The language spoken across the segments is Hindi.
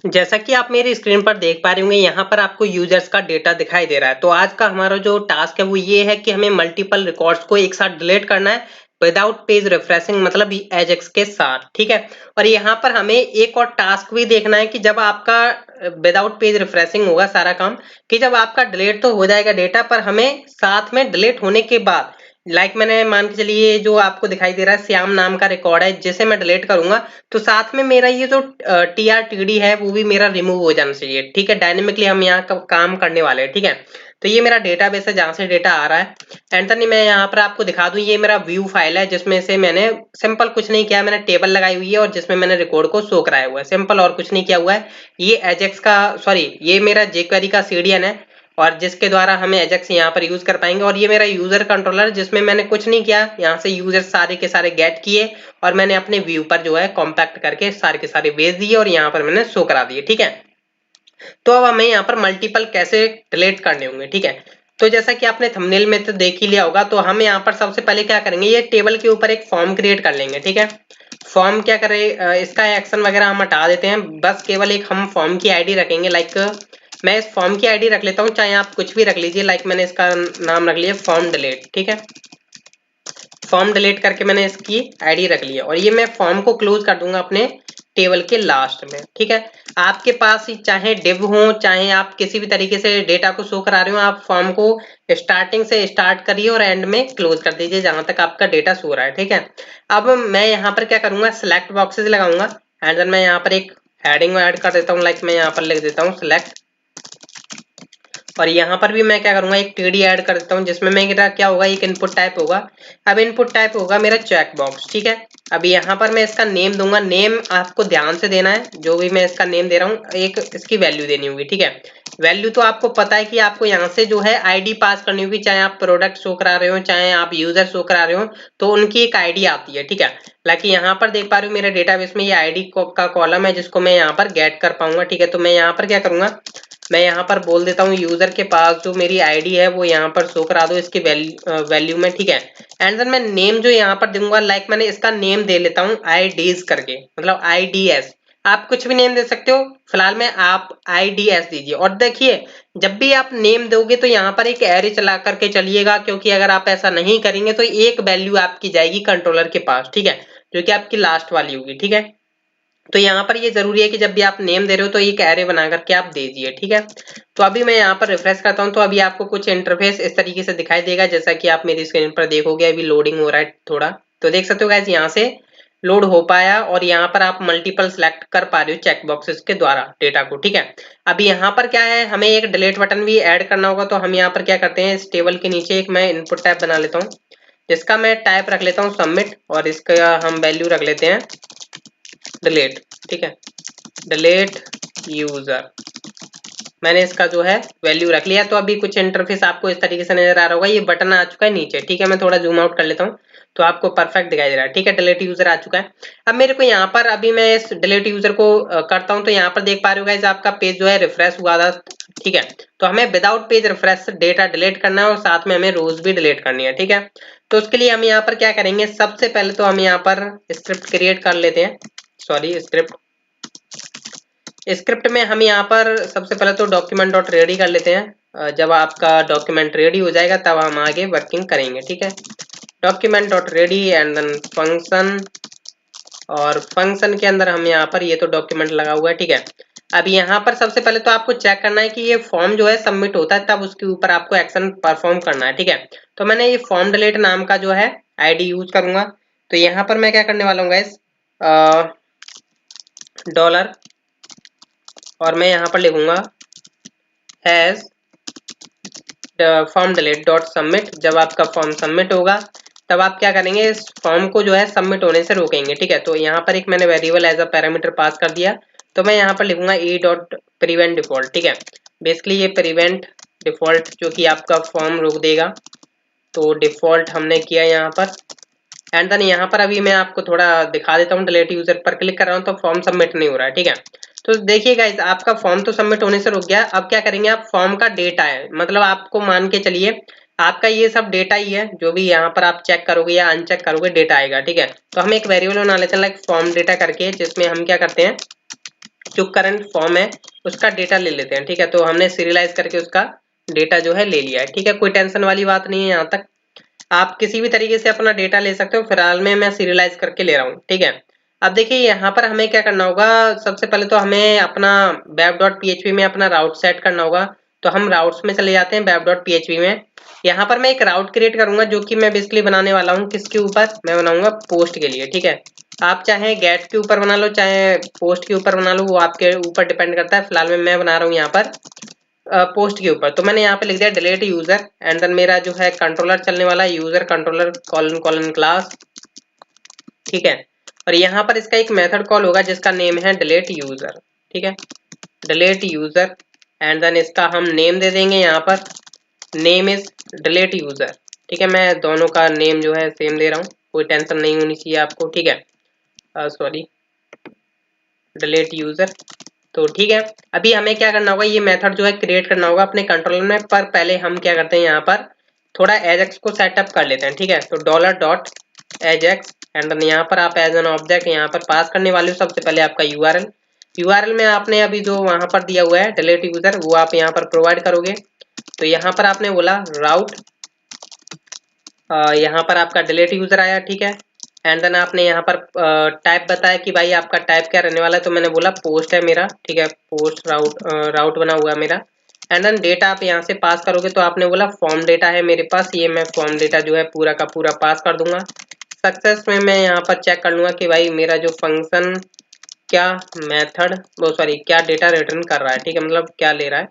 जैसा कि आप मेरी स्क्रीन पर देख पा रहे होंगे, यहाँ पर आपको यूजर्स का डेटा दिखाई दे रहा है। तो आज का हमारा जो टास्क है वो ये है कि हमें मल्टीपल रिकॉर्ड्स को एक साथ डिलीट करना है विदाउट पेज रिफ्रेशिंग, मतलब एजेक्स के साथ, ठीक है। और यहाँ पर हमें एक और टास्क भी देखना है कि जब आपका विदाउट पेज रिफ्रेशिंग होगा सारा काम, कि जब आपका डिलीट तो हो जाएगा डेटा, पर हमें साथ में डिलीट होने के बाद मैंने मान के चलिए जो आपको दिखाई दे रहा है श्याम नाम का रिकॉर्ड है जिसे मैं डिलीट करूंगा, तो साथ में मेरा ये जो TRTD है वो भी मेरा रिमूव हो जाना चाहिए, ठीक है। डायनेमिकली हम यहाँ का काम करने वाले हैं, ठीक है। तो ये मेरा डेटाबेस है जहाँ से डेटा आ रहा है। एंड देन मैं यहाँ पर आपको दिखा दूं, ये मेरा व्यू फाइल है जिसमें से मैंने सिंपल कुछ नहीं किया, मैंने टेबल लगाई हुई है और जिसमें मैंने रिकॉर्ड को शो कराया हुआ है, सिंपल और कुछ नहीं किया हुआ है। ये एजेक्स का सॉरी ये मेरा jQuery का CDN है और जिसके द्वारा हमें एजेक्स यहाँ पर यूज कर पाएंगे। और ये मेरा यूजर कंट्रोलर जिसमें मैंने कुछ नहीं किया, यहाँ से यूजर सारे के सारे गेट किए और मैंने अपने व्यू पर जो है कॉम्पैक्ट करके सारे के सारे भेज दिए और यहाँ पर मैंने शो करा दिए, ठीक है। तो अब हमें यहाँ पर मल्टीपल कैसे डिलीट करने होंगे, ठीक है। तो जैसा कि आपने थंबनेल में तो देख ही लिया होगा, तो हम यहाँ पर सबसे पहले क्या करेंगे, ये टेबल के ऊपर एक फॉर्म क्रिएट कर लेंगे, ठीक है। फॉर्म क्या करें, इसका एक्शन वगैरह हम हटा देते हैं, बस केवल एक हम फॉर्म की आईडी रखेंगे। मैं इस फॉर्म की आईडी रख लेता हूँ, चाहे आप कुछ भी रख लीजिए। मैंने इसका नाम रख लिया फॉर्म डिलीट, ठीक है। फॉर्म डिलीट करके मैंने इसकी आईडी रख लिया और ये मैं फॉर्म को क्लोज कर दूंगा अपने टेबल के लास्ट में, ठीक है। आपके पास चाहे डिव हो, चाहे आप किसी भी तरीके से डेटा को शो करा रहे हो, आप फॉर्म को स्टार्टिंग से स्टार्ट करिए और एंड में क्लोज कर दीजिए जहां तक आपका डेटा शो रहा है, ठीक है। अब मैं यहाँ पर क्या करूंगा, सिलेक्ट बॉक्सेस लगाऊंगा एंड देन मैं यहाँ पर एक हेडिंग ऐड कर देता हूँ। मैं यहाँ पर लिख देता हूँ सिलेक्ट, और यहाँ पर भी मैं क्या करूंगा, एक TD ऐड कर देता हूँ जिसमें मेरा क्या होगा, एक इनपुट टाइप होगा। अब इनपुट टाइप होगा मेरा चेक बॉक्स, ठीक है। अब यहाँ पर मैं इसका नेम दूंगा, नेम आपको ध्यान से देना है, जो भी मैं इसका नेम दे रहा हूँ एक इसकी वैल्यू देनी होगी, ठीक है। वैल्यू तो आपको पता है कि आपको यहाँ से जो है आईडी पास करनी होगी, चाहे आप प्रोडक्ट शो करा रहे हो चाहे आप यूजर शो करा रहे हो, तो उनकी एक आईडी आती है, ठीक है। यहाँ पर देख पा रहे हो मेरे डेटाबेस में ये आईडी का कॉलम है जिसको मैं यहाँ पर गेट कर पाऊंगा, ठीक है। तो मैं यहाँ पर क्या करूंगा, मैं यहाँ पर बोल देता हूँ यूजर के पास जो मेरी आईडी है वो यहाँ पर शो करा दो इसकी वैल्यू में, ठीक है। एंड देन मैं नेम जो यहाँ पर दूंगा, मैंने इसका नेम दे लेता हूँ IDs करके, मतलब IDS। आप कुछ भी नेम दे सकते हो, फिलहाल में आप IDS दीजिए। और देखिए जब भी आप नेम दोगे तो यहाँ पर एक एरे चला करके चलिएगा, क्योंकि अगर आप ऐसा नहीं करेंगे तो एक वैल्यू आपकी जाएगी कंट्रोलर के पास, ठीक है, जो कि आपकी लास्ट वाली होगी, ठीक है। तो यहाँ पर ये जरूरी है कि जब भी आप नेम दे रहे हो तो एक एरे बना करके आप दीजिए, ठीक है। तो अभी मैं यहाँ पर रिफ्रेश करता हूँ, तो अभी आपको कुछ इंटरफेस इस तरीके से दिखाई देगा जैसा कि आप मेरी स्क्रीन पर देखोगे। अभी लोडिंग हो रहा है थोड़ा, तो देख सकते हो गाइस यहाँ से लोड हो पाया और यहाँ पर आप मल्टीपल सेलेक्ट कर पा रहे हो चेक बॉक्सेस के द्वारा डेटा को, ठीक है। अभी यहाँ पर क्या है, हमें एक डिलीट बटन भी ऐड करना होगा। तो हम यहाँ पर क्या करते हैं, इस टेबल के नीचे एक मैं इनपुट टाइप बना लेता हूँ जिसका मैं टाइप रख लेता हूँ सबमिट, और इसका हम वैल्यू रख लेते हैं डिलीट, ठीक है, डिलीट यूजर। मैंने इसका जो है वैल्यू रख लिया। तो अभी कुछ इंटरफेस आपको इस तरीके से नजर आ रहा होगा, ये बटन आ चुका है नीचे, ठीक है। मैं थोड़ा जूम आउट कर लेता हूँ तो आपको परफेक्ट दिखाई दे रहा है, ठीक है। डिलीट यूजर आ चुका है। अब मेरे को यहाँ पर अभी मैं इस डिलीट यूजर को करता हूँ, तो यहाँ पर देख पा रहे हो गाइस आपका पेज जो है रिफ्रेश हुआ था, ठीक है। तो हमें without page refresh data delete करना है और साथ में हमें रोज भी डिलीट करनी है, ठीक है। तो उसके लिए हम यहाँ पर क्या करेंगे, सबसे पहले तो हम यहाँ पर स्क्रिप्ट क्रिएट कर लेते हैं, सॉरी स्क्रिप्ट में हम यहाँ पर सबसे पहले तो डॉक्यूमेंट डॉट रेडी कर लेते हैं। जब आपका डॉक्यूमेंट रेडी हो जाएगा तब हम आगे वर्किंग करेंगे, ठीक है। Document dot ready and then function, और फंक्शन के अंदर हम यहाँ पर ये तो डॉक्यूमेंट लगा हुआ है, ठीक है। अब यहाँ पर सबसे पहले तो आपको चेक करना है कि ये फॉर्म जो है सबमिट होता है तब उसके ऊपर आपको एक्शन परफॉर्म करना है, ठीक है। तो मैंने ये फॉर्म डिलीट नाम का जो है आईडी यूज करूंगा। तो यहाँ पर मैं क्या करने वाला हूँ गाइस, डॉलर, और मैं यहाँ पर लिखूंगा has form delete dot submit. जब आपका फॉर्म सबमिट होगा तब आप क्या करेंगे, इस फॉर्म को जो है सबमिट होने से रोकेंगे, ठीक है। तो यहाँ पर एक मैंने variable as a parameter pass कर दिया, तो मैं यहाँ पर लिखूंगा ई डॉट प्रिवेंट डिफॉल्ट, ठीक है। बेसिकली ये प्रिवेंट डिफॉल्ट जो कि आपका फॉर्म रोक देगा, तो डिफॉल्ट हमने किया यहाँ पर। एंड देन यहाँ पर अभी मैं आपको थोड़ा दिखा देता हूँ, डिलीट यूजर पर क्लिक कर रहा हूँ तो फॉर्म सबमिट नहीं हो रहा है, ठीक है। तो देखिए गाइस आपका फॉर्म तो सबमिट होने से रुक गया। अब क्या करेंगे, आप फॉर्म का डेटा है, मतलब आपको मान के चलिए आपका ये सब डेटा ही है, जो भी यहाँ पर आप चेक करोगे या अनचेक करोगे डेटा आएगा, ठीक है। तो हम एक वेरिएबल बना लेते हैं फॉर्म डेटा करके, जिसमें हम क्या करते हैं, जो करंट फॉर्म है उसका डेटा ले लेते हैं। ठीक है, तो हमने सीरियलाइज करके उसका डेटा जो है ले लिया है। ठीक है, कोई टेंशन वाली बात नहीं है। यहाँ तक आप किसी भी तरीके से अपना डेटा ले सकते हो, फिलहाल में मैं सीरियलाइज करके ले रहा हूँ। ठीक है, अब देखिए यहाँ पर हमें क्या करना होगा। सबसे पहले तो हमें अपना web.php में अपना राउट सेट करना होगा। तो हम राउट्स में चले जाते हैं web.php में। यहाँ पर मैं एक राउट क्रिएट करूंगा जो कि मैं बेसिकली बनाने वाला हूँ किसके ऊपर, मैं बनाऊंगा पोस्ट के लिए। ठीक है, आप चाहे गेट के ऊपर बना लो चाहे पोस्ट के ऊपर बना लो, वो आपके ऊपर डिपेंड करता है। फिलहाल में मैं बना रहा हूँ यहाँ पर पोस्ट के ऊपर। तो मैंने यहाँ पे लिख दिया डिलीट यूजर एंड देन मेरा जो है कंट्रोलर चलने वाला है user controller colon colon class. ठीक है, और यहाँ पर इसका एक मेथड कॉल होगा जिसका नेम है डिलीट यूजर। ठीक है, डिलीट यूजर एंड देन इसका हम नेम दे देंगे। यहाँ पर नेम इज डिलीट यूजर। ठीक है, मैं दोनों का नेम जो है सेम दे रहा हूँ, कोई टेंशन नहीं होनी चाहिए आपको। ठीक है, सॉरी, डिलीट यूजर। तो ठीक है, अभी हमें क्या करना होगा, ये मेथड जो है क्रिएट करना होगा अपने कंट्रोलर में। पर पहले हम क्या करते हैं, यहाँ पर थोड़ा एजेक्स को सेटअप कर लेते हैं। ठीक है, तो $.ajax एंड यहाँ पर आप एज एन ऑब्जेक्ट यहाँ पर पास करने वाले हो सबसे पहले आपका यूआरएल में आपने अभी जो वहां पर दिया हुआ है डिलीट यूजर वो आप यहाँ पर प्रोवाइड करोगे। तो यहाँ पर आपने बोला राउट, यहाँ पर आपका डिलीट यूजर आया। ठीक है, एंड देन आपने यहाँ पर टाइप बताया कि भाई आपका टाइप क्या रहने वाला है। तो मैंने बोला पोस्ट है मेरा। ठीक है, पोस्ट राउट बना हुआ है मेरा। एंड देन डेटा आप यहाँ से पास करोगे। तो आपने बोला फॉर्म डेटा है मेरे पास, ये मैं फॉर्म डेटा जो है पूरा का पूरा पास कर दूंगा। सक्सेस में मैं यहाँ पर चेक कर लूंगा कि भाई मेरा जो फंक्शन क्या मेथड वो सॉरी क्या डेटा रिटर्न कर रहा है। ठीक है, मतलब क्या ले रहा है।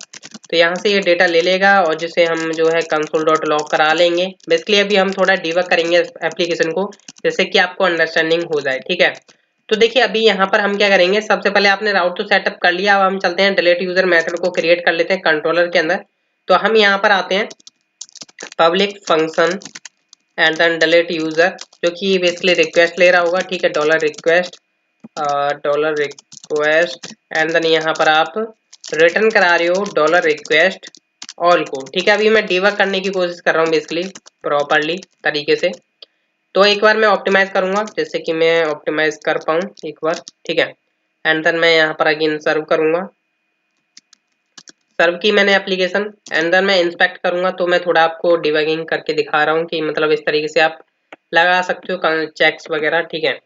तो यहाँ से ये डेटा ले लेगा और जिसे हम जो है console.log करा लेंगे। बेसिकली अभी हम थोड़ा डिबग करेंगे एप्लीकेशन को जैसे कि आपको अंडरस्टैंडिंग हो जाए। ठीक है, तो देखिए अभी यहाँ पर हम क्या करेंगे, सबसे पहले आपने राउट तो सेटअप कर लिया। अब हम चलते हैं डिलीट यूजर मेथड को क्रिएट कर लेते हैं कंट्रोलर के अंदर। तो हम यहाँ पर आते हैं public function and then delete user जो कि बेसिकली रिक्वेस्ट ले रहा होगा। ठीक है, $रिक्वेस्ट एंड देन यहाँ पर आप रिटर्न करा रहे हो $रिक्वेस्ट ऑल को। ठीक है, अभी मैं डिबग करने की कोशिश कर रहा हूँ बेसिकली प्रॉपरली तरीके से। तो एक बार मैं ऑप्टिमाइज करूंगा जैसे कि मैं ऑप्टिमाइज कर पाऊँ एक बार। ठीक है, एंड देन मैं यहाँ पर अगेन सर्व करूंगा। सर्व की मैंने एप्लीकेशन एंड देन मैं इंस्पेक्ट करूंगा। तो मैं थोड़ा आपको डिबगिंग करके दिखा रहा हूँ कि मतलब इस तरीके से आप लगा सकते हो चेक्स वगैरह। ठीक है,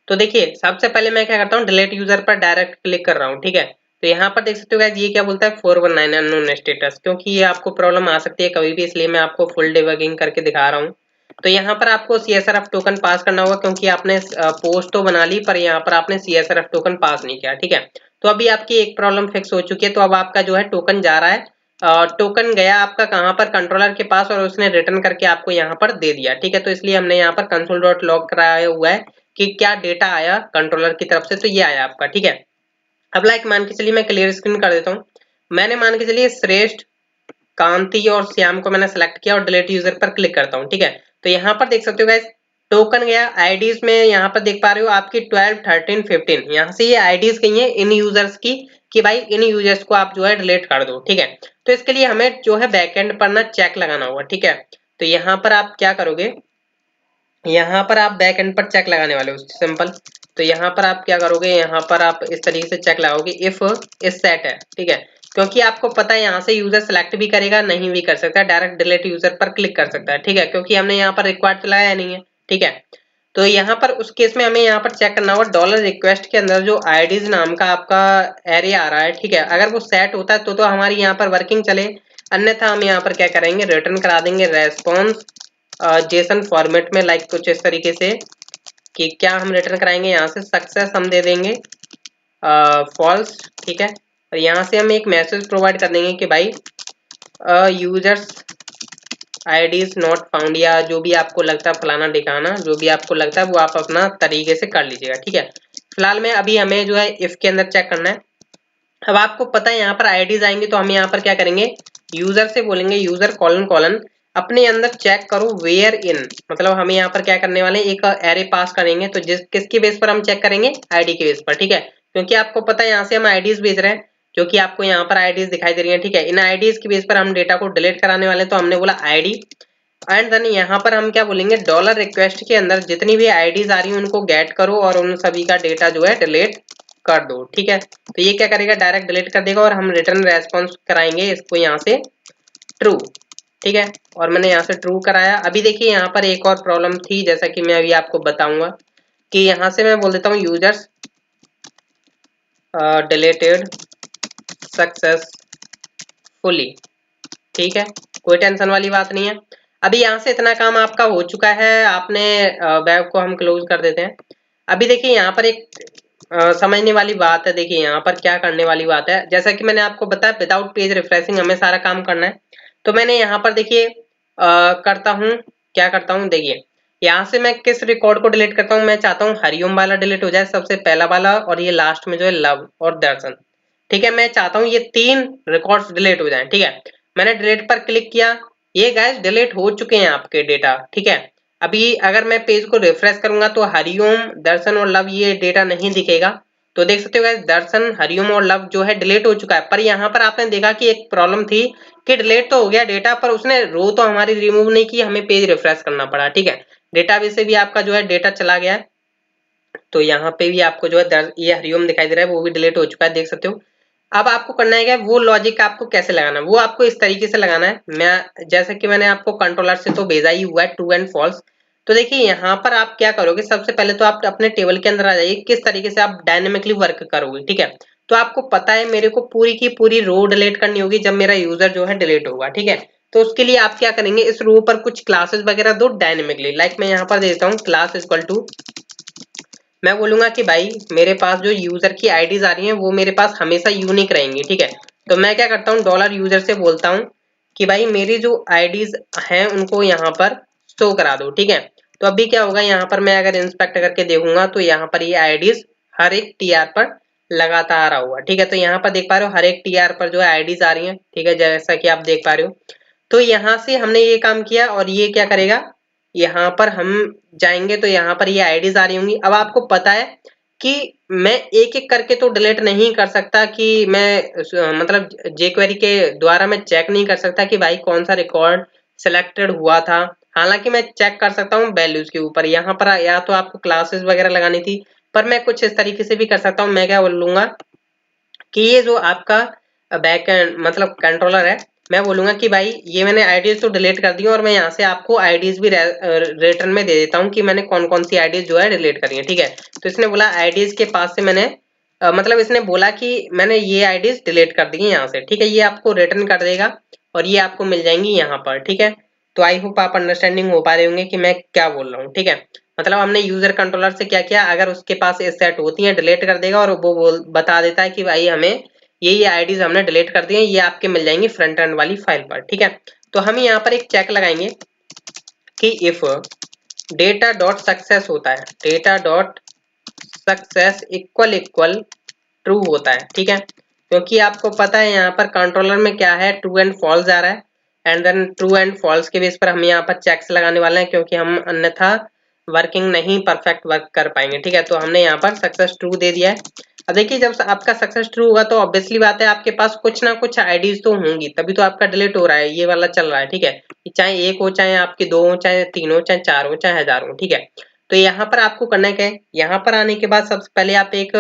तो देखिए सबसे पहले मैं क्या करता हूँ डिलीट यूजर पर डायरेक्ट क्लिक कर रहा हूँ। ठीक है, तो यहाँ पर देख सकते हो गाइस ये क्या बोलता है 419 अननोन स्टेटस, क्योंकि ये आपको प्रॉब्लम आ सकती है कभी भी, इसलिए मैं आपको फुल डिबगिंग करके दिखा रहा हूँ। तो यहाँ पर आपको CSRF टोकन पास करना होगा क्योंकि आपने पोस्ट तो बना ली पर यहाँ पर आपने CSRF टोकन पास नहीं किया। ठीक है, तो अभी आपकी एक प्रॉब्लम फिक्स हो चुकी है। तो अब आपका जो है टोकन जा रहा है, टोकन गया आपका कहाँ पर, कंट्रोलर के पास, और उसने रिटर्न करके आपको यहाँ पर दे दिया। ठीक है, तो इसलिए हमने यहाँ पर console.log कराया हुआ है कि क्या डेटा आया कंट्रोलर की तरफ से। तो ये आया आपका। ठीक है, अब लाइक मान के चलिए मैं क्लियर स्क्रीन कर देता हूँ। मैंने मान के चलिए श्रेष्ठ, कांति और श्याम को मैंने सेलेक्ट किया और डिलीट यूजर पर क्लिक करता हूँ। ठीक है, तो यहाँ पर देख सकते हो गाइस टोकन गया। आईडीज में यहाँ पर देख पा रहे हो आपकी 12, 13, 15, यहाँ से ये आईडीज गई है इन यूजर्स की कि भाई इन यूजर्स को आप जो है डिलीट कर दो। ठीक है, तो इसके लिए हमें जो है बैकएंड पर ना चेक लगाना होगा। ठीक है, तो यहाँ पर आप क्या करोगे, यहाँ पर आप बैक एंड पर चेक लगाने वाले हो सिंपल। तो यहाँ पर आप क्या करोगे, यहाँ पर आप इस तरीके से चेक लगाओगे इफ इस सेट है। ठीक है, क्योंकि आपको पता है यहाँ से यूजर सेलेक्ट भी करेगा नहीं भी कर सकता, डायरेक्ट डिलीट यूजर पर क्लिक कर सकता है। ठीक है, क्योंकि हमने यहाँ पर रिक्वायर्ड तो लगाया नहीं है। ठीक है, तो यहाँ पर उस केस में हमें यहाँ पर चेक करना होगा $रिक्वेस्ट के अंदर जो आईडीज नाम का आपका एरे आ रहा है। ठीक है, अगर वो सेट होता है तो हमारी यहाँ पर वर्किंग चले, अन्यथा हम यहाँ पर क्या करेंगे रिटर्न करा देंगे रेस्पॉन्स जेसन फॉर्मेट में, लाइक कुछ इस तरीके से कि क्या हम रिटर्न कराएंगे, यहाँ से सक्सेस हम दे देंगे फॉल्स। ठीक है, और यहाँ से हम एक मैसेज प्रोवाइड कर देंगे कि भाई यूजर्स आईडीज नॉट फाउंड, या जो भी आपको लगता है फलाना दिखाना, जो भी आपको लगता है वो आप अपना तरीके से कर लीजिएगा। ठीक है, फिलहाल में अभी हमें जो है इफ के अंदर चेक करना है। अब आपको पता है यहाँ पर आईडीज आएंगे तो हम यहाँ पर क्या करेंगे, यूजर से बोलेंगे यूजर कॉलन कॉलन अपने अंदर चेक करो वेयर इन, मतलब हमें यहाँ पर क्या करने वाले हैं एक एरे पास करेंगे। तो किसके बेस पर हम चेक करेंगे, आईडी के बेस पर। ठीक है, क्योंकि आपको पता है यहाँ से हम आईडीज भेज रहे हैं जो कि आपको यहाँ पर आईडीज दिखाई दे रही है। ठीक है, इन आईडीज के बेस पर हम डेटा को डिलीट कराने वाले, तो हमने बोला आईडी एंड देन यहाँ पर हम क्या बोलेंगे $रिक्वेस्ट के अंदर जितनी भी आईडीज आ रही है उनको गेट करो और उन सभी का डेटा जो है डिलीट कर दो। ठीक है, तो ये क्या करेगा, डायरेक्ट डिलीट कर देगा और हम रिटर्न रेस्पॉन्स कराएंगे इसको यहाँ से ट्रू। ठीक है, और मैंने यहाँ से ट्रू कराया। अभी देखिए यहाँ पर एक और प्रॉब्लम थी, जैसा कि मैं अभी आपको बताऊंगा कि यहाँ से मैं बोल देता हूँ यूजर्स डिलीटेड सक्सेसफुली। ठीक है, कोई टेंशन वाली बात नहीं है। अभी यहाँ से इतना काम आपका हो चुका है, आपने वेब को हम क्लोज कर देते हैं। अभी देखिए यहाँ पर एक समझने वाली बात है। देखिए यहाँ पर क्या करने वाली बात है, जैसा कि मैंने आपको बताया विदाउट पेज रिफ्रेशिंग हमें सारा काम करना है। तो मैंने यहाँ पर देखिए करता हूँ, क्या करता हूँ, देखिए यहाँ से मैं किस रिकॉर्ड को डिलीट करता हूँ। मैं चाहता हूँ हरिओम वाला डिलीट हो जाए, सबसे पहला वाला, और ये लास्ट में जो है लव और दर्शन। ठीक है, मैं चाहता हूँ ये 3 रिकॉर्ड्स डिलीट हो जाएं। ठीक है, मैंने डिलीट पर क्लिक किया, ये गाइस डिलीट हो चुके हैं आपके डेटा। ठीक है, अभी अगर मैं पेज को रिफ्रेश करूंगा तो हरिओम, दर्शन और लव ये डेटा नहीं दिखेगा। तो देख सकते हो गाइस, दर्शन, हरिओम और लव जो है डिलीट हो चुका है। पर यहाँ पर आपने देखा कि एक प्रॉब्लम थी कि डिलीट तो हो गया डेटा, पर उसने रो तो हमारी रिमूव नहीं की, हमें पेज रिफ्रेश करना पड़ा। ठीक है, डेटाबेस से भी आपका जो है डेटा चला गया है। तो यहाँ पे भी आपको जो है ये हरिओम दिखाई दे रहा है, वो भी डिलीट हो चुका है, देख सकते हो। अब आपको करना है क्या, वो लॉजिक आपको कैसे लगाना है, वो आपको इस तरीके से लगाना है। मैं जैसे कि मैंने आपको कंट्रोलर से तो भेजा ही हुआ है ट्रू एंड फॉल्स। तो देखिए यहाँ पर आप क्या करोगे, सबसे पहले तो आप अपने टेबल के अंदर आ जाइए, किस तरीके से आप डायनेमिकली वर्क करोगे। ठीक है, तो आपको पता है मेरे को पूरी की पूरी रो डिलीट करनी होगी जब मेरा यूजर जो है डिलीट होगा। ठीक है, तो उसके लिए आप क्या करेंगे, इस रो पर कुछ क्लासेस वगैरह दो डायनेमिकली। लाइक मैं यहाँ पर देता हूँ क्लास इक्वल टू, मैं बोलूंगा कि भाई मेरे पास जो यूजर की आईडीज आ रही हैं वो मेरे पास हमेशा यूनिक रहेंगी। ठीक है, तो मैं क्या करता हूँ, डॉलर यूजर से बोलता हूँ कि भाई मेरी जो आईडीज हैं उनको यहाँ पर शो करा दो। ठीक है, तो अभी क्या होगा, यहाँ पर मैं अगर इंस्पेक्ट करके देखूंगा तो यहाँ पर ये आईडीज हर एक टीआर पर लगातार हुआ। ठीक है, तो यहाँ पर देख पा रहे हो हर एक टीआर पर जो है आईडीज आ रही है। ठीक है, जैसा कि आप देख पा रहे हो। तो यहाँ से हमने ये काम किया और ये क्या करेगा, यहाँ पर हम जाएंगे तो यहाँ पर ये आईडीज आ रही होंगी। अब आपको पता है कि मैं एक एक करके तो डिलीट नहीं कर सकता, कि मैं मतलब jQuery के द्वारा मैं चेक नहीं कर सकता कि भाई कौन सा रिकॉर्ड सिलेक्टेड हुआ था। हालांकि मैं चेक कर सकता हूँ वैल्यूज के ऊपर, यहाँ पर या तो आपको क्लासेस वगैरह लगानी थी, पर मैं कुछ इस तरीके से भी कर सकता हूँ। मैं क्या बोलूंगा कि ये जो आपका बैकएंड मतलब कंट्रोलर है, मैं बोलूंगा कि भाई ये मैंने आईडीज तो डिलीट कर दी और मैं यहाँ से आपको आईडीज भी रिटर्न में दे देता हूँ कि मैंने कौन कौन सी आईडीज जो है डिलीट करी है। ठीक है, तो इसने बोला आईडीज के पास से मैंने मतलब इसने बोला कि मैंने ये आईडीज डिलीट कर दी है यहाँ से। ठीक है, ये आपको रिटर्न कर देगा और ये आपको मिल जाएंगी यहाँ पर। ठीक है, तो आई होप आप अंडरस्टैंडिंग हो पा रहे होंगे कि मैं क्या बोल रहा हूँ। ठीक है, मतलब हमने यूजर कंट्रोलर से क्या किया, अगर उसके पास ये सेट होती है डिलीट कर देगा और वो बता देता है कि भाई हमें ये आईडीज हमने डिलीट कर दी है, ये आपके मिल जाएंगी फ्रंट एंड वाली फाइल पर। ठीक है, तो हम यहाँ पर एक चेक लगाएंगे कि इफ डेटा डॉट सक्सेस होता है, data dot success equal equal true होता है। ठीक है, क्योंकि आपको पता है यहाँ पर कंट्रोलर में क्या है, ट्रू एंड फॉल्स आ रहा है, and then true and false के बेस पर हम यहाँ पर चेक्स लगाने वाले हैं, क्योंकि हम अन्यथा वर्किंग नहीं परफेक्ट वर्क कर पाएंगे। ठीक है, तो हमने यहाँ पर सक्सेस ट्रू दे दिया है। अब देखिए जब आपका सक्सेस ट्रू होगा तो ऑब्वियसली बात है आपके पास कुछ ना कुछ आईडीज तो होंगी, तभी तो आपका डिलीट हो रहा है, ये वाला चल रहा है। ठीक है, चाहे एक हो, चाहे आपके दो हो, चाहे तीन हो, चाहे चार हो, चाहे हजार हो। ठीक है, तो यहाँ पर आपको करना क्या है, यहाँ पर आने के बाद सबसे पहले आप एक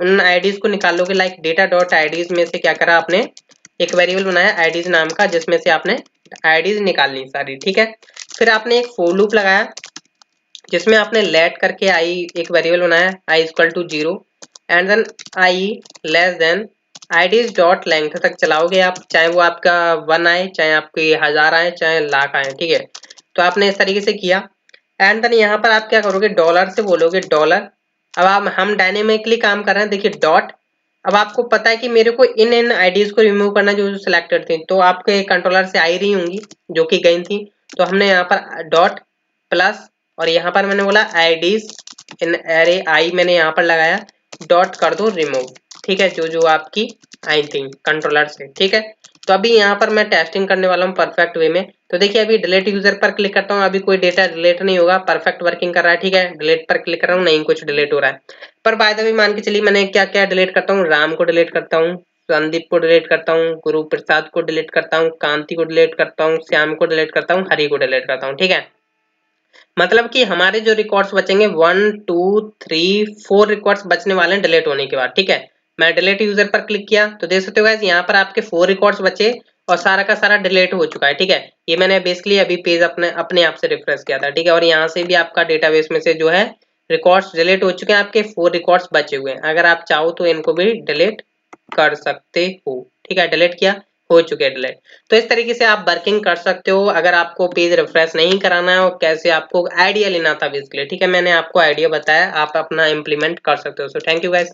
उन आईडीज को निकाल लोगे। लाइक डेटा डॉट आईडीज में से क्या करा आपने, एक वेरिएबल बनाया आईडीज नाम का, जिसमें से आपने आईडीज निकालनी सारी। ठीक है, फिर आपने एक फॉर लूप लगाया जिसमें आपने लेट करके आई एक वेरिएबल बनाया I equal to 0 and then I less than IDs dot length तक चलाओगे आप, चाहे वो आपका 1 आए, चाहे आपके 1000 आए, चाहे लाख आए। ठीक है, तो आपने इस तरीके से किया एंड देन यहाँ पर आप क्या करोगे, डॉलर से बोलोगे डॉलर। अब आप हम डायनेमिकली काम कर रहे हैं, देखिए डॉट। अब आपको पता है कि मेरे को इन आईडीज को रिमूव करना जो सिलेक्टेड थी, तो आपके कंट्रोलर से आई रही होंगी जो कि गई थी, तो हमने यहाँ पर डॉट प्लस और यहाँ पर मैंने बोला आईडीज इन एरे आई मैंने यहाँ पर लगाया, डॉट कर दो रिमूव। ठीक है, जो जो आपकी आई थी कंट्रोलर से। ठीक है, तो अभी यहाँ पर मैं टेस्टिंग करने वाला हूँ परफेक्ट वे में। तो देखिए अभी डिलीट यूजर पर क्लिक करता हूँ, अभी कोई डेटा डिलीट नहीं होगा, परफेक्ट वर्किंग कर रहा है। ठीक है, डिलीट पर क्लिक कर रहा हूँ, नहीं कुछ डिलीट हो रहा है। पर बाय द वे मान के चलिए मैंने क्या क्या डिलीट करता हूँ, राम को डिलीट करता हूँ, संदीप को डिलीट करता हूँ, गुरु प्रसाद को डिलीट करता हूँ, कांति को डिलीट करता हूँ, श्याम को डिलीट करता हूँ, हरि को डिलीट करता हूँ। ठीक है, मतलब कि हमारे जो रिकॉर्ड्स बचेंगे 1 2 3 4 रिकॉर्ड्स बचने वाले हैं डिलीट होने के बाद। ठीक है, मैं डिलीट यूजर पर क्लिक किया तो देख सकते हो गाइस यहाँ पर आपके 4 रिकॉर्ड्स बचे और सारा का सारा डिलीट हो चुका है। ठीक है, ये मैंने बेसिकली अभी पेज अपने आप से रिफ्रेश किया था। ठीक है, और यहाँ से भी आपका डेटाबेस में से जो है रिकॉर्ड्स डिलीट हो चुके हैं, आपके 4 रिकॉर्ड्स बचे हुए हैं। अगर आप चाहो तो इनको भी डिलीट कर सकते हो। ठीक है, डिलीट किया, हो चुके हैं डिलीट। तो इस तरीके से आप वर्किंग कर सकते हो अगर आपको पेज रिफ्रेश नहीं कराना है और कैसे आपको आइडिया लेना था बेसिकली। ठीक है, मैंने आपको आइडिया बताया, आप अपना इम्प्लीमेंट कर सकते हो। So thank you guys.